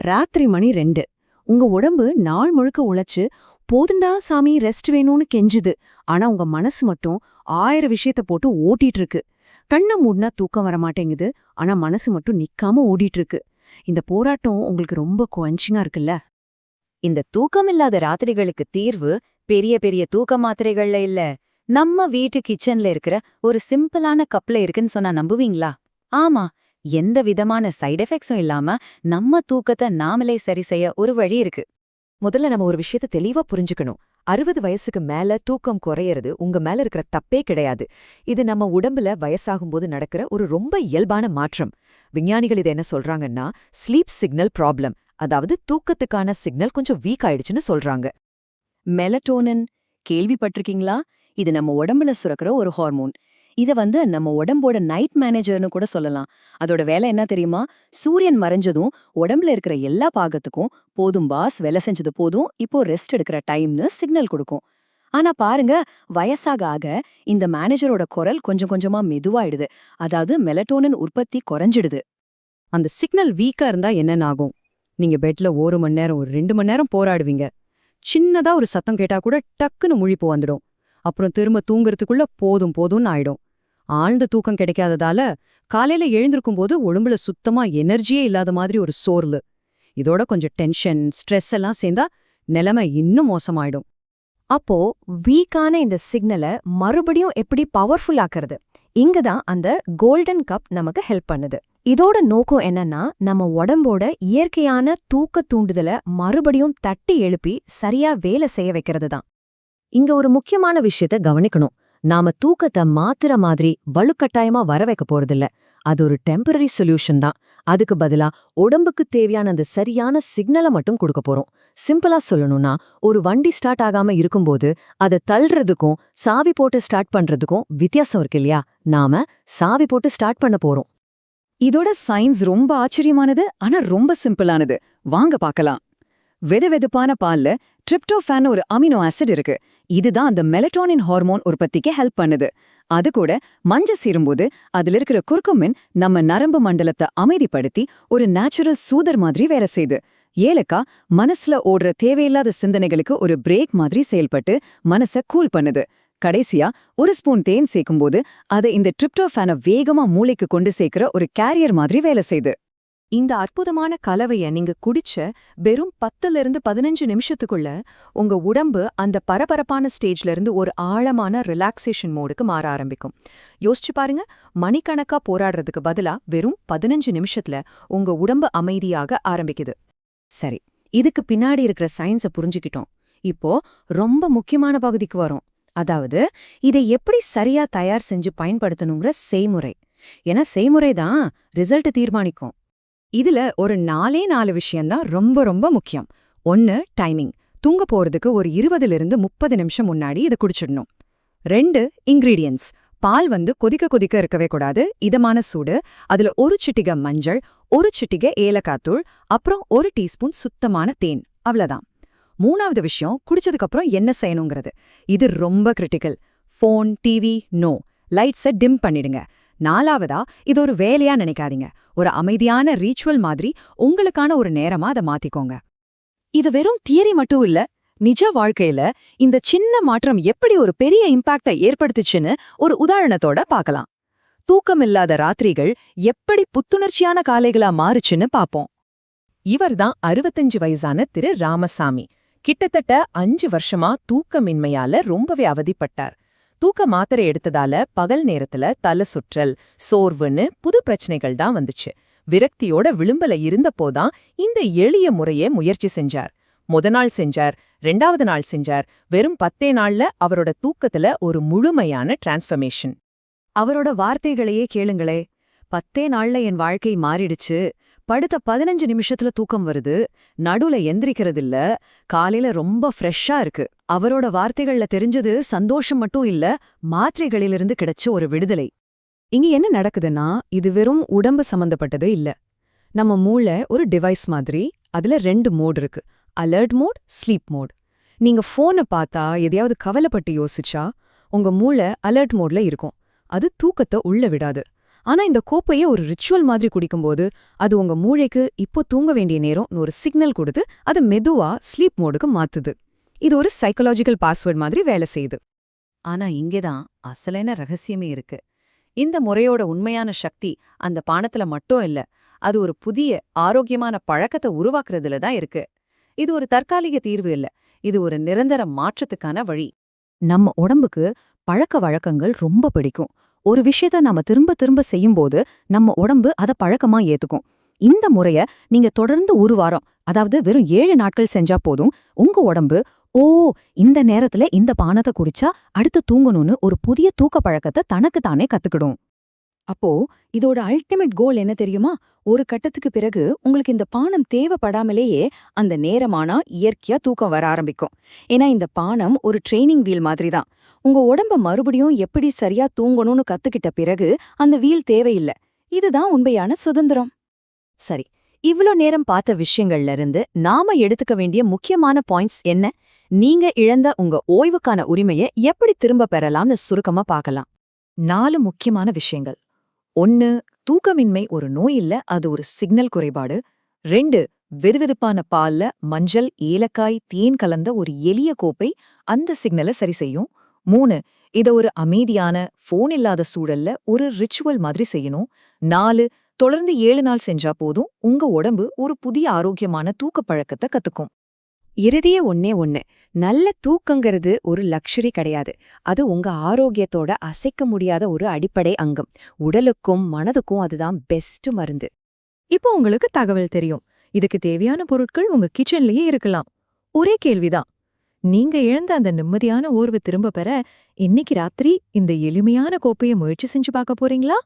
ராத்திரி மணி 2. உங்க உடம்பு நாள் முழுக்க உழைச்சு போதுண்டா சாமி ரெஸ்ட் வேணும்னு கெஞ்சுது. ஆனா உங்க மனசு மட்டும் 1000 விஷயத்த போட்டு ஓட்டிட்டு இருக்கு. கண்ணை மூடினா தூக்கம் வர மாட்டேங்குது. ஆனா மனசு மட்டும் நிக்காம ஓடிட்டு இருக்கு. இந்த போராட்டம் உங்களுக்கு ரொம்ப குவென்ச்சிங்கா இருக்குல்ல? இந்த தூக்கமில்லாத ராத்திரிகளுக்கு தீர்வு பெரிய பெரிய தூக்க மாத்திரைகள்ல இல்ல, நம்ம வீட்டு கிச்சன்ல இருக்கிற ஒரு சிம்பிளான கப்ல இருக்குன்னு சொன்னா நம்புவீங்களா? ஆமா, எந்த விதமான சைடு எஃபெக்ட்ஸும் இல்லாம நம்ம தூக்கத்தை நாமளே சரி செய்ய ஒரு வழி இருக்கு. முதல்ல நம்ம ஒரு விஷயத்த தெளிவா புரிஞ்சுக்கணும். 60 வயசுக்கு மேல தூக்கம் குறையறது உங்க மேல இருக்கிற தப்பே கிடையாது. இது நம்ம உடம்புல வயசாகும்போது நடக்கிற ஒரு ரொம்ப இயல்பான மாற்றம். விஞ்ஞானிகள் இதை என்ன சொல்றாங்கன்னா, ஸ்லீப் சிக்னல் ப்ராப்ளம், அதாவது தூக்கத்துக்கான சிக்னல் கொஞ்சம் வீக் ஆயிடுச்சுன்னு சொல்றாங்க. மெலட்டோனின் கேள்விப்பட்டிருக்கீங்களா? இது நம்ம உடம்புல சுரக்கிற ஒரு ஹார்மோன். இத நம்ம உடம்போட நைட் மேனேஜர்னு கூட சொல்லலாம். அதோட வேலை என்ன தெரியுமா? சூரியன் மறைஞ்சதும் உடம்புல இருக்கிற எல்லா பாகத்துக்கும் போதும் பாஸ், வேலை செஞ்சது போதும், இப்போ ரெஸ்ட் எடுக்கிற டைம்னு சிக்னல் கொடுக்கும். ஆனா பாருங்க, வயசாக ஆக இந்த மேனேஜரோட குரல் கொஞ்சம் கொஞ்சமா மெதுவாயிடுது. அதாவது மெலட்டோனின் உற்பத்தி குறைஞ்சிடுது. அந்த சிக்னல் வீக்கா இருந்தா என்னென்ன ஆகும்? நீங்க பெட்ல 1 மணி நேரம், ஒரு 2 மணி நேரம் போராடுவீங்க. சின்னதா ஒரு சத்தம் கேட்டா கூட டக்குன்னு முழிப்பு வந்துடும். அப்புறம் திரும்ப தூங்குறதுக்குள்ள போதும் போதும்னு ஆயிடும். ஆழ்ந்த தூக்கம் கிடைக்காததால காலையில எழுந்திருக்கும் போது உடம்புல சுத்தமா எனர்ஜியே இல்லாத மாதிரி ஒரு சோர்வு. இதோட கொஞ்சம் டென்ஷன், ஸ்ட்ரெஸ் எல்லாம் சேர்ந்தா நிலைமை இன்னும் மோசமாயிடும். அப்போ வீக்கான இந்த சிக்னலை மறுபடியும் எப்படி பவர்ஃபுல் ஆக்குறது? இங்கதான் அந்த கோல்டன் கப் நமக்கு ஹெல்ப் பண்ணுது. இதோட நோக்கம் என்னன்னா, நம்ம உடம்போட இயற்கையான தூக்க தூண்டுதலை மறுபடியும் தட்டி எழுப்பி சரியா வேலை செய்ய வைக்கிறது தான். இங்க ஒரு முக்கியமான விஷயத்த கவனிக்கணும். நாம தூக்கத்தை மாத்திர மாதிரி வலுக்கட்டாயமா வர வைக்க போறதில்ல. அது ஒரு டெம்பரரி சொல்யூஷன் தான். அதுக்கு பதிலா உடம்புக்கு தேவையான அந்த சரியான சிக்னலை மட்டும் கொடுக்க போறோம். சிம்பிளா சொல்லணும்னா, ஒரு வண்டி ஸ்டார்ட் ஆகாம இருக்கும்போது அதை தள்ளுறதுக்கும் சாவி போட்டு ஸ்டார்ட் பண்றதுக்கும் வித்தியாசம் இருக்கு இல்லையா? நாம சாவி போட்டு ஸ்டார்ட் பண்ண போறோம். இதோட சயின்ஸ் ரொம்ப ஆச்சரியமானது, ஆனா ரொம்ப சிம்பிளானது. வாங்க பார்க்கலாம். வெதுவெதுப்பான பால்ல ட்ரிப்டோஃபான் ஒரு அமினோ ஆசிட் இருக்கு. இதுதான் அந்த மெலட்டோனின் ஹார்மோன் உற்பத்திக்கு ஹெல்ப் பண்ணுது. அது கூட மஞ்சள் சேரும்போது அதுல இருக்கிற குர்குமின் நம்ம நரம்பு மண்டலத்தை அமைதிப்படுத்தி ஒரு நேச்சுரல் சூதர் மாதிரி வேலை செய்யுது. ஏலக்காய் மனசுல ஓடுற தேவையில்லாத சிந்தனைகளுக்கு ஒரு பிரேக் மாதிரி செயல்பட்டு மனசை கூல் பண்ணுது. கடைசியா ஒரு ஸ்பூன் தேன் சேர்க்கும்போது அதை இந்த ட்ரிப்டோஃபானை வேகமா மூளைக்கு கொண்டு சேர்க்கிற ஒரு கேரியர் மாதிரி வேலை செய்யுது. இந்த அற்புதமான கலவைய நீங்க குடிச்ச வெறும் 10லிருந்து 15 நிமிஷத்துக்குள்ள உங்க உடம்பு அந்த பரபரப்பான ஸ்டேஜ்ல இருந்து ஒரு ஆழமான ரிலாக்ஸேஷன் மோடுக்கு மாற ஆரம்பிக்கும். யோசிச்சு பாருங்க, மணிக்கணக்கா போராடுறதுக்கு பதிலா வெறும் 15 நிமிஷத்துல உங்க உடம்பு அமைதியாக ஆரம்பிக்குது. சரி, இதுக்கு பின்னாடி இருக்கிற சயின்ஸை புரிஞ்சுக்கிட்டோம். இப்போ ரொம்ப முக்கியமான பகுதிக்கு வரும். அதாவது, இதை எப்படி சரியா தயார் செஞ்சு பயன்படுத்தணுங்கிற செய்முறை. ஏன்னா செய்முறை தான் ரிசல்ட் தீர்மானிக்கும். இதுல ஒரு 4 விஷயம்தான் ரொம்ப ரொம்ப முக்கியம். 1, டைமிங். தூங்க போறதுக்கு ஒரு 20லிருந்து 30 நிமிஷம் முன்னாடி இதை குடிச்சிடணும். 2, இன்கிரீடியன்ஸ். பால் கொதிக்க கொதிக்க இருக்கவே கூடாது. இதமான சூடு. அதுல ஒரு சிட்டிகை மஞ்சள், ஒரு சிட்டிகை ஏலக்காத்தூள், அப்புறம் 1 டீஸ்பூன் சுத்தமான தேன். அவ்வளவுதான். 3வது விஷயம், குடிச்சதுக்கு அப்புறம் என்ன செய்யணுங்கிறது. இது ரொம்ப கிரிட்டிக்கல். Phone, TV no. லைட்ஸை டிம் பண்ணிடுங்க. 4வதா, இது ஒரு வேலையா நினைக்காதீங்க. ஒரு அமைதியான ரீச்சுவல் மாதிரி உங்களுக்கான ஒரு நேரமா அதை மாத்திக்கோங்க. இது வெறும் தியரி மட்டும் இல்ல, நிஜ வாழ்க்கையில இந்த சின்ன மாற்றம் எப்படி ஒரு பெரிய இம்பாக்டை ஏற்படுத்துச்சுன்னு ஒரு உதாரணத்தோட பார்க்கலாம். தூக்கமில்லாத ராத்திரிகள் எப்படி புத்துணர்ச்சியான காலைகளா மாறுச்சுன்னு பாப்போம். இவர்தான் 65 வயசான திரு ராமசாமி. கிட்டத்தட்ட 5 வருஷமா தூக்கமின்மையால ரொம்பவே அவதிப்பட்டார். தூக்க மாத்திரை எடுத்ததால பகல் நேரத்துல தலை சுற்றல், சோர்வுன்னு புது பிரச்சனைகள் தான் வந்துச்சு. விரக்தியோட விளிம்பல இருந்தப்போதான் இந்த எளிய முறையே முயற்சி செஞ்சார். நாள் செஞ்சார், 2வது நாள் செஞ்சார். வெறும் 10 நாள்ல அவரோட தூக்கத்துல ஒரு முழுமையான டிரான்ஸ்ஃபர்மேஷன். அவரோட வார்த்தைகளையே கேளுங்களே. 10 நாள்ல என் வாழ்க்கை மாறிடுச்சு. படுத்த 15 நிமிஷத்துல தூக்கம் வருது. நடுவுல எந்திரிக்கிறதில்ல. காலையில ரொம்ப ஃப்ரெஷ்ஷா இருக்கு. அவரோட வார்த்தைகள்ல தெரிஞ்சது சந்தோஷம் மட்டும் இல்ல, மாத்திரைகளிலிருந்து கிடைச்ச ஒரு விடுதலை. இங்க என்ன நடக்குதுன்னா, இது வெறும் உடம்பு சம்பந்தப்பட்டது இல்ல. நம்ம மூளை ஒரு டிவைஸ் மாதிரி. அதுல 2 மோட் இருக்கு. Alert mode, sleep mode. நீங்க போனை பார்த்தா, எதையாவது கவலைப்பட்டு யோசிச்சா உங்க மூளை அலர்ட் மோட்ல இருக்கும். அது தூக்கத்தை உள்ள விடாது. ஆனா இந்த கோப்பையை ஒரு ரிச்சுவல் மாதிரி குடிக்கும்போது அது உங்க மூளைக்கு இப்போ தூங்க வேண்டிய நேரம்னு ஒரு சிக்னல் கொடுத்து அது மெதுவா ஸ்லீப் மோடுக்கு மாத்துது. இது ஒரு சைக்கலாஜிக்கல் பாஸ்வேர்ட் மாதிரி வேலை செய்யுது. ஆனா இங்கேதான் அசலான ரகசியமே இருக்கு. இந்த முறையோட உண்மையான சக்தி அந்த பானத்துல மட்டும் இல்ல, அது ஒரு புதிய ஆரோக்கியமான பழக்கத்தை உருவாக்குறதுல தான் இருக்கு. இது ஒரு தற்காலிக தீர்வு இல்ல, இது ஒரு நிரந்தர மாற்றத்துக்கான வழி. நம்ம உடம்புக்கு பழக்க வழக்கங்கள் ரொம்ப பிடிக்கும். ஒரு விஷயத்த நாம திரும்ப திரும்ப செய்யும்போது நம்ம உடம்பு அத பழக்கமா ஏத்துக்கும். இந்த முறைய நீங்க தொடர்ந்து ஒரு வாரம், அதாவது வெறும் 7 நாட்கள் செஞ்சா போதும், உங்க உடம்பு ஓ இந்த நேரத்துல இந்த பானத்தை குடிச்சா அடுத்து தூங்கணும்னு ஒரு புதிய தூக்க பழக்கத்தை தனக்கு தானே கத்துக்கிடும். அப்போ இதோட அல்டிமேட் கோல் என்ன தெரியுமா? ஒரு கட்டத்துக்கு பிறகு உங்களுக்கு இந்த பானம் தேவைப்படாமலேயே அந்த நேரமானா இயற்கையா தூக்கம் வர ஆரம்பிக்கும். ஏன்னா இந்த பானம் ஒரு ட்ரெய்னிங் வீல் மாதிரி தான். உங்க உடம்ப மறுபடியும் எப்படி சரியா தூங்கணும்னு கத்துக்கிட்ட பிறகு அந்த வீல் தேவையில்லை. இதுதான் உண்மையான சுதந்திரம். சரி, இவ்ளோ நேரம் பார்த்த விஷயங்கள்ல இருந்து நாம எடுத்துக்க வேண்டிய முக்கியமான பாயிண்ட்ஸ் என்ன? நீங்க இழந்த உங்க ஓய்வுக்கான உரிமையை எப்படி திரும்ப பெறலாம்னு சுருக்கமா பார்க்கலாம். 4 முக்கியமான விஷயங்கள். 1. தூக்கமின்மை ஒரு நோய் இல்ல, அது ஒரு சிக்னல் குறைபாடு. 2. வெதுவெதுப்பான பால்ல மஞ்சள், ஏலக்காய், தேன் கலந்த ஒரு எளிய கோப்பை அந்த சிக்னலை சரி செய்யும். 3. இத ஒரு அமைதியான ஃபோன் இல்லாத சூழல்ல ஒரு ரிச்சுவல் மாதிரி செய்யணும். 4. தொடர்ந்து 7 நாள் செஞ்சா போதும், உங்க உடம்பு ஒரு புதிய ஆரோக்கியமான தூக்க பழக்கத்தை கத்துக்கும். இறுதியே ஒண்ணே ஒண்ணு, நல்ல தூக்கங்கிறது ஒரு லக்ஷரி கிடையாது. அது உங்க ஆரோக்கியத்தோட அசைக்க முடியாத ஒரு அடிப்படை அங்கம். உடலுக்கும் மனதுக்கும் அதுதான் பெஸ்ட் மருந்து. இப்போ உங்களுக்கு தகவல் தெரியும். இதுக்கு தேவையான பொருட்கள் உங்க கிச்சன்லயே இருக்கலாம். ஒரே கேள்விதான், நீங்க இழந்த அந்த நிம்மதியான ஓர்வு திரும்ப பெற இன்னைக்கு ராத்திரி இந்த எளிமையான கோப்பையை முயற்சி செஞ்சு பார்க்க போறீங்களா?